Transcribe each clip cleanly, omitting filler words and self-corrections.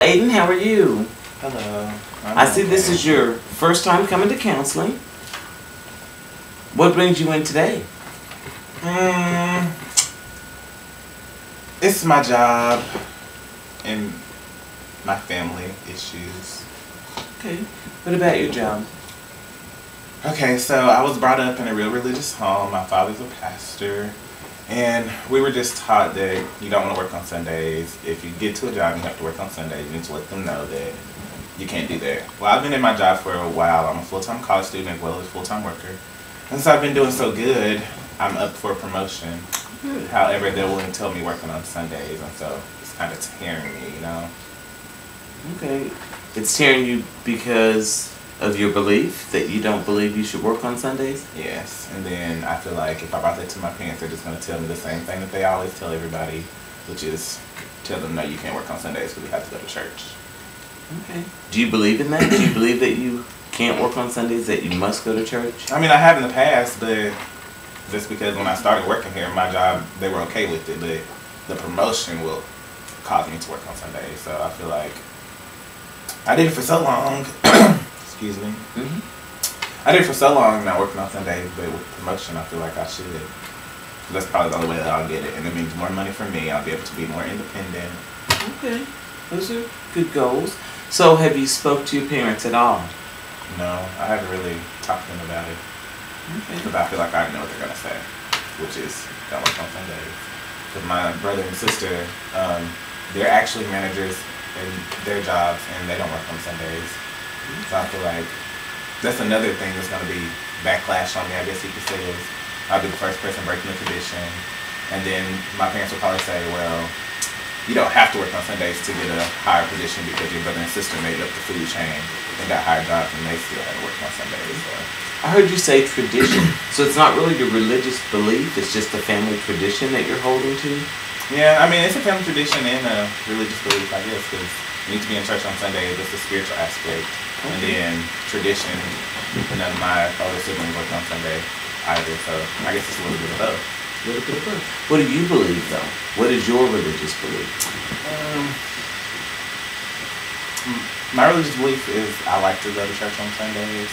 Aiden, how are you? Hello. I see this is your first time coming to counseling. What brings you in today? It's my job and my family issues. Okay. What about your job? Okay, so I was brought up in a real religious home. My father's a pastor. And we were just taught that you don't want to work on Sundays. If you get to a job and you have to work on Sundays, you need to let them know that you can't do that. Well, I've been in my job for a while. I'm a full-time college student as well as a full-time worker. And so I've been doing so good, I'm up for promotion. Good. However, they won't tell me working on Sundays, and so it's kind of tearing me, you know? Okay. It's tearing you because of your belief that you don't believe you should work on Sundays? Yes, and then I feel like if I brought that to my parents, they're just going to tell me the same thing that they always tell everybody, which is tell them, no, you can't work on Sundays because we have to go to church. Okay. Do you believe in that? Do you believe that you can't work on Sundays, that you must go to church? I mean, I have in the past, but just because when I started working here, my job, they were okay with it, but the promotion will cause me to work on Sundays, so I feel like I did it for so long. Excuse me. I did it for so long not working on Sundays, but with promotion, I feel like I should. That's probably the only way that I'll get it, and it means more money for me. I'll be able to be more independent. Okay. Those are good goals. So have you spoke to your parents at all? No, I haven't really talked to them about it. Okay. Because I feel like I know what they're going to say, which is don't work on Sundays. Because my brother and sister, they're actually managers in their jobs, and they don't work on Sundays. So I feel like that's another thing that's going to be backlash on me, I guess you could say, is I'll be the first person breaking the tradition. And then my parents will probably say, well, you don't have to work on Sundays to get a higher position because your brother and sister made up the food chain and got higher jobs and they still had to work on Sundays. So. I heard you say tradition. So it's not really your religious belief, it's just a family tradition that you're holding to? Yeah, I mean, it's a family tradition and a religious belief, I guess, because you need to be in church on Sundays. That's the spiritual aspect. Okay. And then tradition, none of my older siblings work on Sunday either, so I guess it's a little bit of both. A little bit of both. What do you believe, though? What is your religious belief? My religious belief is I like to go to church on Sundays,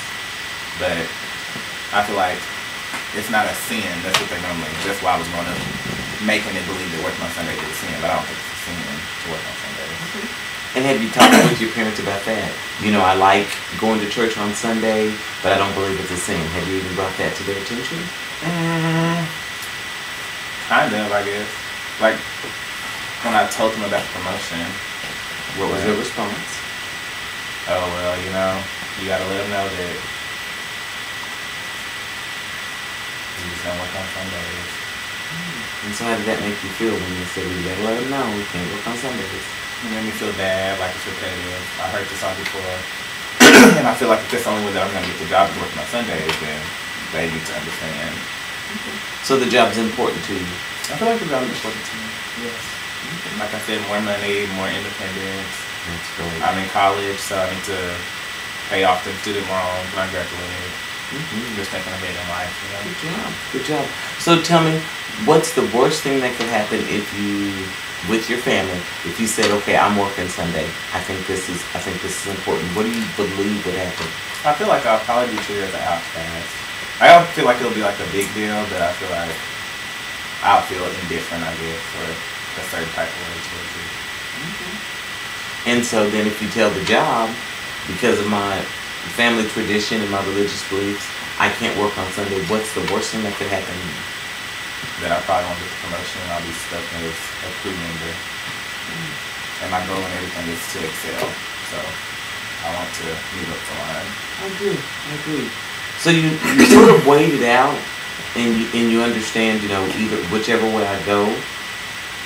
but I feel like it's not a sin. That's what they normally, that's why I was going to making it believe that working on Sundays is a sin, but I don't think it's a sin to work on Sundays. Okay. And have you talked with your parents about that? You know, I like going to church on Sunday, but I don't believe it's a sin. Have you even brought that to their attention? Kind of, I guess. Like, when I told them about the promotion. What was their response? Oh, well, you know, you gotta let them know that you just don't work on Sundays. And so how did that make you feel when you said we gotta let them know we can't work on Sundays? It made me feel bad, like it's repetitive. I heard this song before. And I feel like if that's the only way that I'm gonna get the job is working on Sundays, then they need to understand. Okay. So the job's important to you? I feel like the job is important to me, yes. Okay. Like I said, more money, more independence. That's great. I'm in college, so I need to pay off the student loans when I graduate. Just thinking ahead in life, you know? Good job. Good job. So tell me, what's the worst thing that could happen if you, with your family, if you said, okay, I'm working Sunday. I think this is important. What do you believe would happen? I feel like I'll probably be treated as an outcast. I don't feel like it'll be like a big deal, but I feel like I'll feel indifferent, I guess, or a certain type of way towards it. Okay. And so then if you tell the job, because of my family tradition and my religious beliefs, I can't work on Sunday, what's the worst thing that could happen? That I probably won't get the promotion and I'll be stuck as a crew member. And my goal and everything is to excel. So I want to move up the line. I agree. So you sort of weighed it out and you understand, you know, either whichever way I go,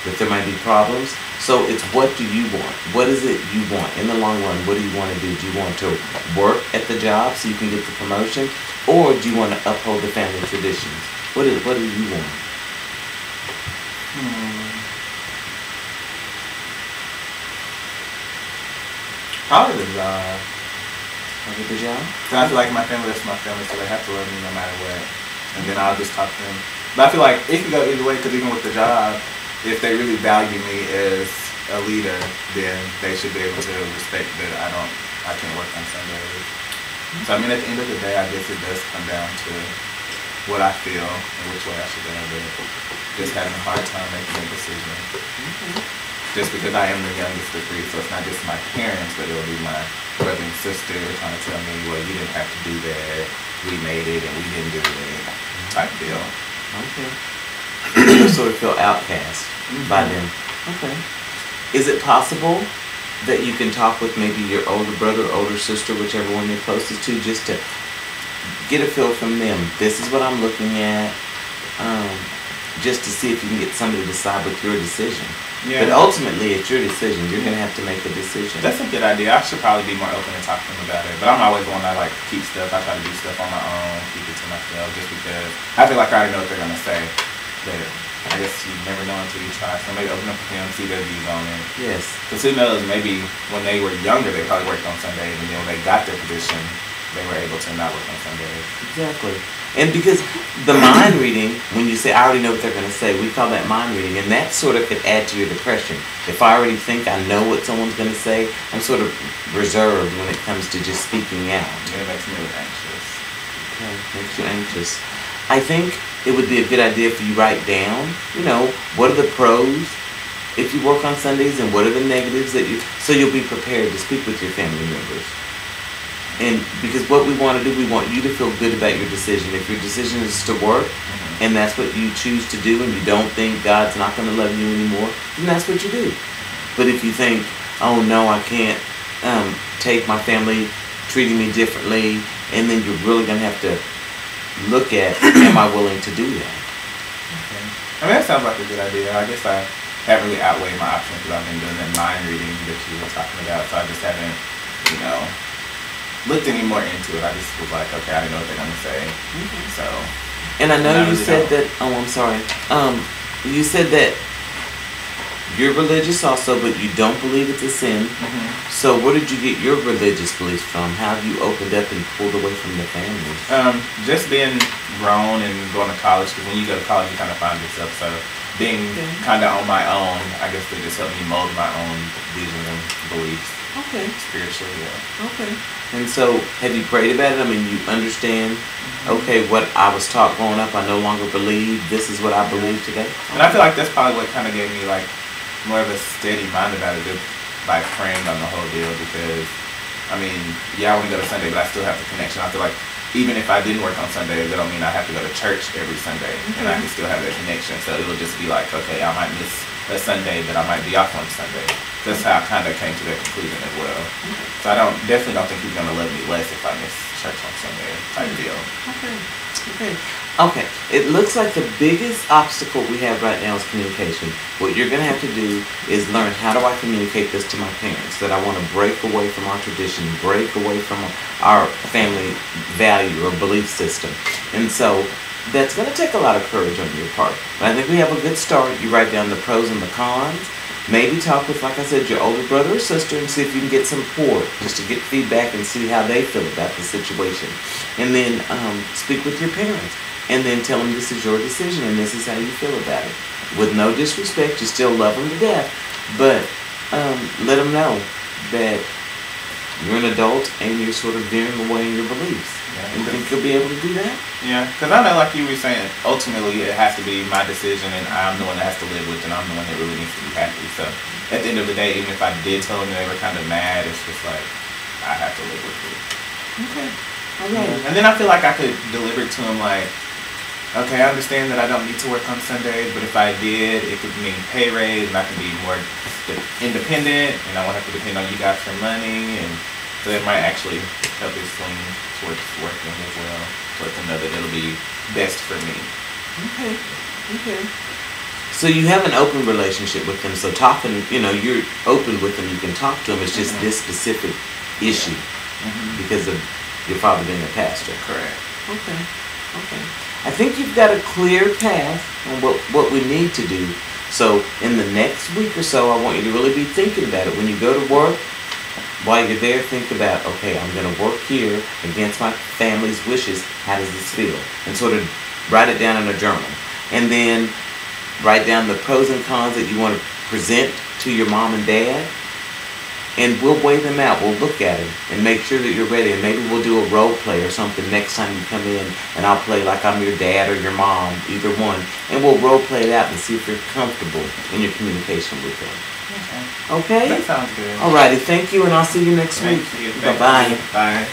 that there might be problems. So it's what do you want? What is it you want? In the long run, what do you want to do? Do you want to work at the job so you can get the promotion? Or do you want to uphold the family traditions? What do you want? Probably the job. Probably the job? So I feel like my family, that's my family, so they have to love me no matter what. And then I'll just talk to them. But I feel like it can go either way, because even with the job, if they really value me as a leader, then they should be able to respect that I can't work on Sundays. So I mean, at the end of the day, I guess it does come down to what I feel and which way I should go, but just having a hard time making a decision. Just because I am the youngest of three, so it's not just my parents, but it'll be my brother and sister trying to tell me, well, you didn't have to do that, we made it and we didn't do it, type deal. Okay. You sort of feel outcast by them. Okay. Is it possible that you can talk with maybe your older brother or older sister, whichever one you're closest to, just to get a feel from them? This is what I'm looking at, just to see if you can get somebody to side with your decision. Yeah. But ultimately, it's your decision. You're going to have to make a decision. That's a good idea. I should probably be more open and talk to them about it. But I'm always one that like keep stuff. I try to do stuff on my own, keep it to myself, just because I feel like I already know what they're gonna say. But I guess you never know until you try. So maybe open up to them, see their views on it. Yes. Because who knows? Maybe when they were younger, they probably worked on Sundays, and then when they got their position, they were able to not work on Sundays. Exactly. And because the mind reading, when you say, I already know what they're going to say, we call that mind reading. And that sort of could add to your depression. If I already think I know what someone's going to say, I'm sort of reserved when it comes to just speaking out. Yeah, it makes me really anxious. Okay, makes you anxious. I think it would be a good idea if you write down, what are the pros if you work on Sundays and what are the negatives so you'll be prepared to speak with your family members. And because what we want to do, we want you to feel good about your decision. If your decision is to work, and that's what you choose to do, and you don't think God's not going to love you anymore, then that's what you do. But if you think, oh no, I can't take my family treating me differently, and then you're really going to have to look at, am I willing to do that? Okay. I mean, that sounds like a good idea. I guess I haven't really outweighed my options because I've been doing that mind reading that you were talking about, so I just haven't, looked any more into it. I just was like, okay, I didn't know what they're gonna say. So. And I know you said that. Oh, I'm sorry. You said that you're religious also, but you don't believe it's a sin. So where did you get your religious beliefs from? How have you opened up and pulled away from the family? Just being grown and going to college. Because when you go to college, you kind of find yourself. So being kind of on my own, I guess they just helped me mold my own vision and beliefs. Okay. Spiritually, yeah. Okay. And so, have you prayed about it? I mean, you understand, okay, what I was taught growing up, I no longer believe. This is what I believe today. And I feel like that's probably what kind of gave me, like, more of a steady mind about it, just, like, praying on the whole deal. Because, I mean, yeah, I want to go to Sunday, but I still have the connection. I feel like even if I didn't work on Sundays, that don't mean I have to go to church every Sunday. And I can still have that connection. So it'll just be like, okay, I might miss a Sunday, but I might be off on Sunday. That's how I kind of came to that conclusion as well. So I definitely don't think he's going to love me less if I miss church on Sunday type deal. Okay. It looks like the biggest obstacle we have right now is communication. What you're going to have to do is learn, how do I communicate this to my parents? That I want to break away from our tradition, break away from our family value or belief system. And so that's going to take a lot of courage on your part. But I think we have a good start. You write down the pros and the cons. Maybe talk with, like I said, your older brother or sister and see if you can get some support, just to get feedback and see how they feel about the situation. And then speak with your parents. And then tell them this is your decision and this is how you feel about it. With no disrespect, you still love them to death. But let them know that you're an adult and you're sort of veering away in your beliefs. And think you'll be able to do that? Yeah, because I know, like you were saying, ultimately it has to be my decision and I'm the one that has to live with it and I'm the one that really needs to be happy. So at the end of the day, even if I did tell them they were kind of mad, it's just like, I have to live with it. Okay. All right. And then I feel like I could deliver it to them like, okay, I understand that I don't need to work on Sundays, but if I did, it could mean pay raise and I can be more independent and I won't have to depend on you guys for money. And so it might actually help it swing towards working as well. So to know that it'll be best for me. Okay. So you have an open relationship with them. So talking, you're open with them. You can talk to them. It's just this specific issue because of your father being a pastor. Correct. Okay. I think you've got a clear path on what we need to do. So in the next week or so, I want you to really be thinking about it. When you go to work, while you're there, think about, okay, I'm going to work here against my family's wishes. How does this feel? And sort of write it down in a journal. And then write down the pros and cons that you want to present to your mom and dad, and we'll weigh them out. We'll look at them and make sure that you're ready. And maybe we'll do a role play or something next time you come in, and I'll play like I'm your dad or your mom, either one, and we'll role play it out and see if you're comfortable in your communication with them. Okay. Okay? That sounds good. Alrighty, thank you, and I'll see you next week. Thank you. Bye-bye. Bye.